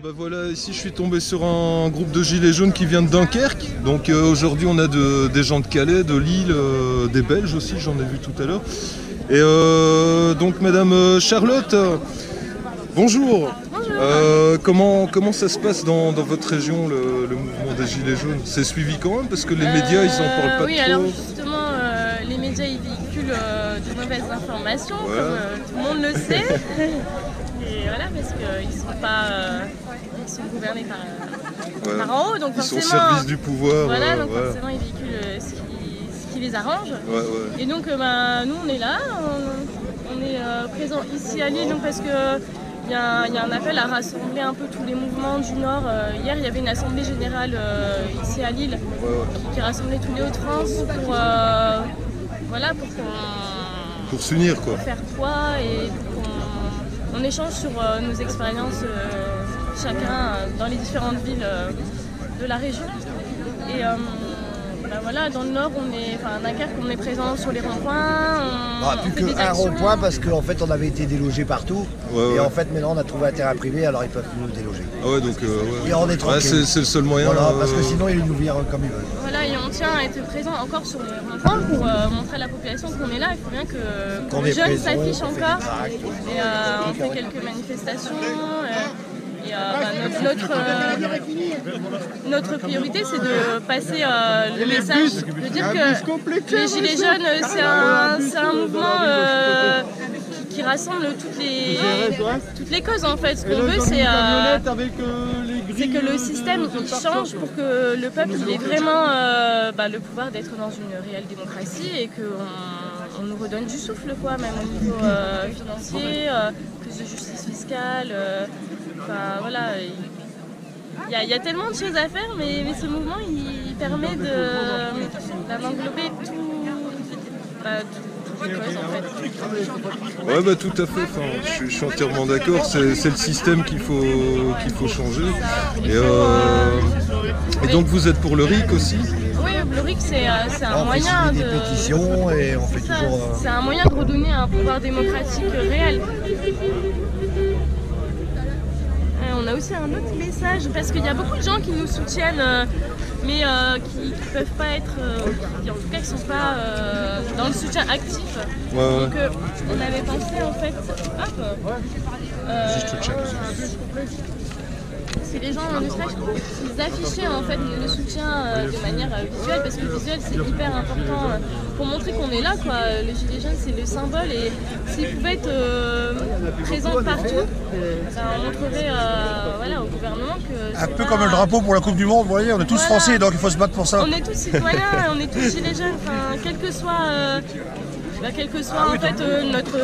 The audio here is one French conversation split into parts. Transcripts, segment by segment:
Bah voilà, ici je suis tombé sur un groupe de gilets jaunes qui vient de Dunkerque. Donc aujourd'hui on a des gens de Calais, de Lille, des Belges aussi, j'en ai vu tout à l'heure. Et donc Madame Charlotte, bonjour. Comment ça se passe dans votre région, le mouvement des gilets jaunes? C'est suivi quand même parce que les médias ils en parlent pas oui, trop. alors justement les médias ils véhiculent de mauvaises informations, Voilà. comme tout le monde le sait. Et voilà, parce qu'ils sont gouvernés par en haut, donc Ils sont forcément. au service du pouvoir. Voilà, donc forcément ils véhiculent ce qui les arrange. Ouais. Et donc nous on est là, on est présents ici à Lille, donc parce que il y a un appel à rassembler un peu tous les mouvements du Nord. Hier il y avait une assemblée générale ici à Lille qui rassemblait tous les Hauts-de-France Pour s'unir quoi. pour faire poids et pour qu'on échange sur nos expériences chacun dans les différentes villes de la région. Et voilà, dans le Nord, à Dunkerque, on est présent sur les ronds-points. Plus qu'un rond-point parce qu'en fait on avait été délogés partout. Et en fait maintenant on a trouvé un terrain privé, alors ils peuvent nous déloger. Ah ouais, donc Et on est tranquille. c'est le seul moyen. Voilà, parce que sinon ils nous virent comme ils veulent. Voilà, et on tient à être présent encore sur les ronds-points pour montrer à la population qu'on est là. Il faut bien que les jeunes s'affichent encore. Et on fait quelques manifestations. Notre priorité, c'est de passer le message, de dire que les Gilets jaunes, c'est un mouvement qui rassemble toutes les causes en fait. Ce qu'on veut, c'est que le système il change pour que le peuple ait vraiment le pouvoir d'être dans une réelle démocratie et qu'on nous redonne du souffle, quoi, même au niveau financier, plus de justice fiscale. Voilà, il y a tellement de choses à faire, mais ce mouvement il permet d'englober toutes les causes en fait. Ouais, tout à fait. Enfin, je suis entièrement d'accord. C'est le système qu'il faut changer. Et donc vous êtes pour le RIC aussi? Oui, le RIC c'est un moyen de pétitions et on fait toujours. C'est un moyen de redonner un pouvoir démocratique réel. On a aussi un autre message, parce qu'il y a beaucoup de gens qui nous soutiennent, mais qui ne peuvent pas être, en tout cas qui ne sont pas dans le soutien actif. Donc on avait pensé en fait, si les gens ne seraient qu'ils affichaient en fait le soutien de manière visuelle, parce que le visuel c'est hyper important pour montrer qu'on est là, quoi. Le gilet jaune c'est le symbole, et s'ils pouvaient être présents partout, on montrerait au gouvernement que un peu comme le drapeau pour la Coupe du Monde, vous voyez, on est tous français, donc il faut se battre pour ça. On est tous citoyens, on est tous gilets jaunes, quel que soit en fait notre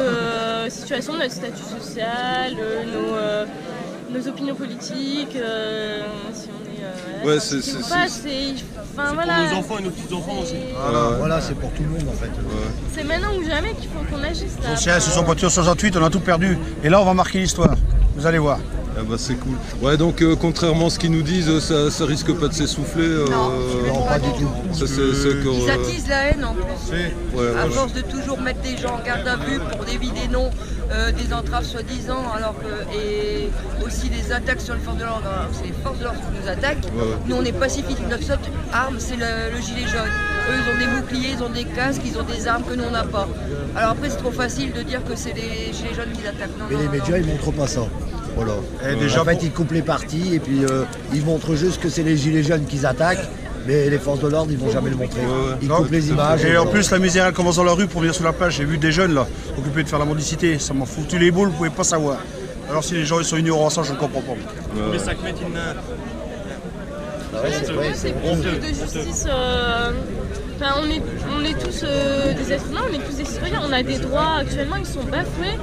situation, notre statut social, nos opinions politiques, si on est c'est pour nos enfants et nos petits-enfants aussi. Voilà, c'est pour tout le monde en fait. C'est maintenant ou jamais qu'il faut qu'on agisse. Sociales, ce sont voitures 68, on a tout perdu. Et là on va marquer l'histoire, vous allez voir. Ah bah c'est cool. Ouais, donc contrairement à ce qu'ils nous disent, ça risque pas de s'essouffler. Non, pas du tout. Ils attisent la haine en plus. À force de toujours mettre des gens en garde à vue pour des vies des noms, des entraves soi-disant, et aussi des attaques sur les forces de l'ordre. C'est les forces de l'ordre qui nous attaquent. Nous on est pacifiques, notre seule arme c'est le gilet jaune. Eux ils ont des boucliers, ils ont des casques, ils ont des armes que nous on n'a pas. Alors après c'est trop facile de dire que c'est les gilets jaunes qui attaquent. Mais les médias ils montrent pas ça. Voilà. En fait, ils coupent les parties et puis ils montrent juste que c'est les gilets jaunes qui attaquent, mais les forces de l'ordre, ils vont jamais le montrer. Ils coupent les images. Et en plus, la misère, elle commence dans la rue pour venir sur la plage. J'ai vu des jeunes là, occupés de faire la mendicité. Ça m'a foutu les boules, vous pouvez pas savoir. Alors si les gens ils sont ignorants, ça je ne comprends pas. Mais ça met une main. C'est plus de justice. On est tous des êtres humains, on est tous des citoyens, on a des droits actuellement, ils sont bafoués.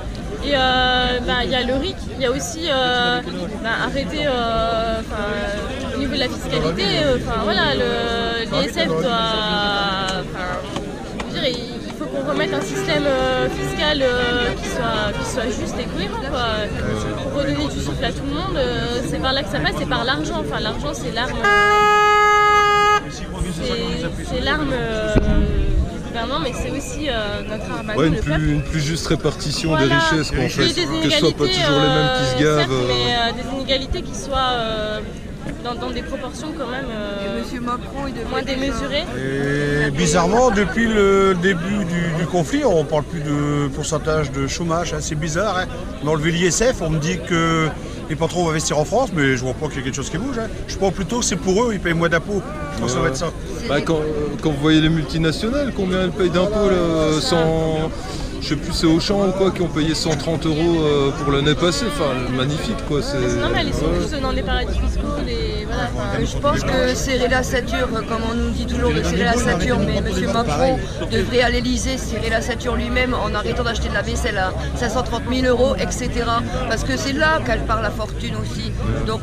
Et il y a le RIC, il y a aussi arrêter au niveau de la fiscalité, l'ISF doit. Il faut qu'on remette un système fiscal qui soit juste et cohérent, quoi. Pour redonner du souffle à tout le monde, c'est par là que ça passe, c'est par l'argent. L'argent c'est l'arme. C'est l'arme gouvernement, mais c'est aussi notre art, Ouais, le peuple. une plus juste répartition Voilà. des richesses, quoi, en fait. Que ce soit pas toujours les mêmes qui se gavent. Certes, mais des inégalités qui soient dans des proportions quand même Monsieur Macron, il moins démesurées. Et bizarrement, depuis le début du conflit, on ne parle plus de pourcentage de chômage. Hein. C'est bizarre. Hein. On a enlevé l'ISF, on me dit que les patrons vont investir en France, mais je vois pas qu'il y ait quelque chose qui bouge. Hein. Je pense plutôt que c'est pour eux, ils payent moins d'impôts. Je pense que ça va être ça. Bah, quand vous voyez les multinationales, combien elles payent d'impôts là, je sais plus, c'est Auchan ou quoi qui ont payé 130 € pour l'année passée. Enfin, magnifique quoi. C'est normal, ils sont tous dans des paradis fiscaux. Voilà, je pense que serrer la ceinture, comme on nous dit toujours de serrer la ceinture, mais M. Macron devrait à l'Elysée serrer la ceinture lui-même en arrêtant d'acheter de la vaisselle à 530 000 €, etc. Parce que c'est là qu'elle part la fortune aussi. Donc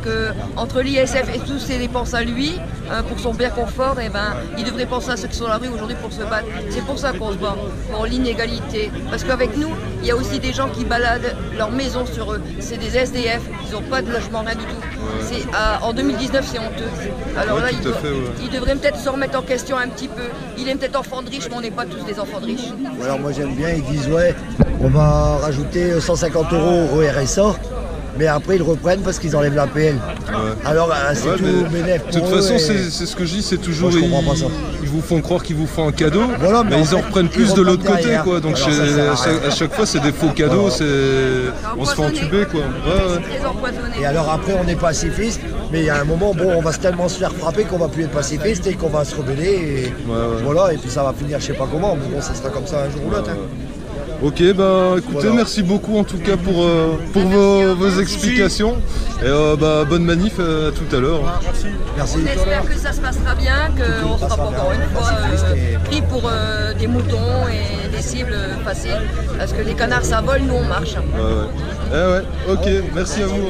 entre l'ISF et toutes ses dépenses à lui, pour son bien confort, eh ben, il devrait penser à ceux qui sont dans la rue aujourd'hui pour se battre. C'est pour ça qu'on se bat, pour l'inégalité. Parce qu'avec nous, il y a aussi des gens qui baladent leur maison sur eux. C'est des SDF, ils n'ont pas de logement, rien du tout. En 2019, c'est honteux. Alors là, il devrait peut-être se remettre en question un petit peu. Il est peut-être enfant de riche, mais on n'est pas tous des enfants de riches. Alors moi j'aime bien, ils disent ouais, on va rajouter 150 € au RSA. Mais après ils reprennent parce qu'ils enlèvent l'APL. Ouais. Alors c'est tout bénéf pour eux. De toute façon, c'est ce que je dis, c'est toujours. Moi, je comprends pas ça. Ils vous font croire qu'ils vous font un cadeau, voilà, mais ils en reprennent plus de l'autre côté, quoi. Donc alors, à chaque fois, c'est des faux cadeaux, on se fait entuber, quoi. Et alors après, on est pacifiste, mais il y a un moment, bon, on va tellement se faire frapper qu'on va plus être pacifiste et qu'on va se rebeller. Et voilà, et puis ça va finir, je sais pas comment, mais bon, ça sera comme ça un jour ou l'autre. Ok, bah écoutez, merci beaucoup en tout cas pour vos explications. Et bonne manif à tout à l'heure. Merci. On espère que ça se passera bien, qu'on ne sera pas encore une fois pris pour des moutons et des cibles faciles. Parce que les canards ça vole, nous on marche. Ouais. Ok, merci à vous.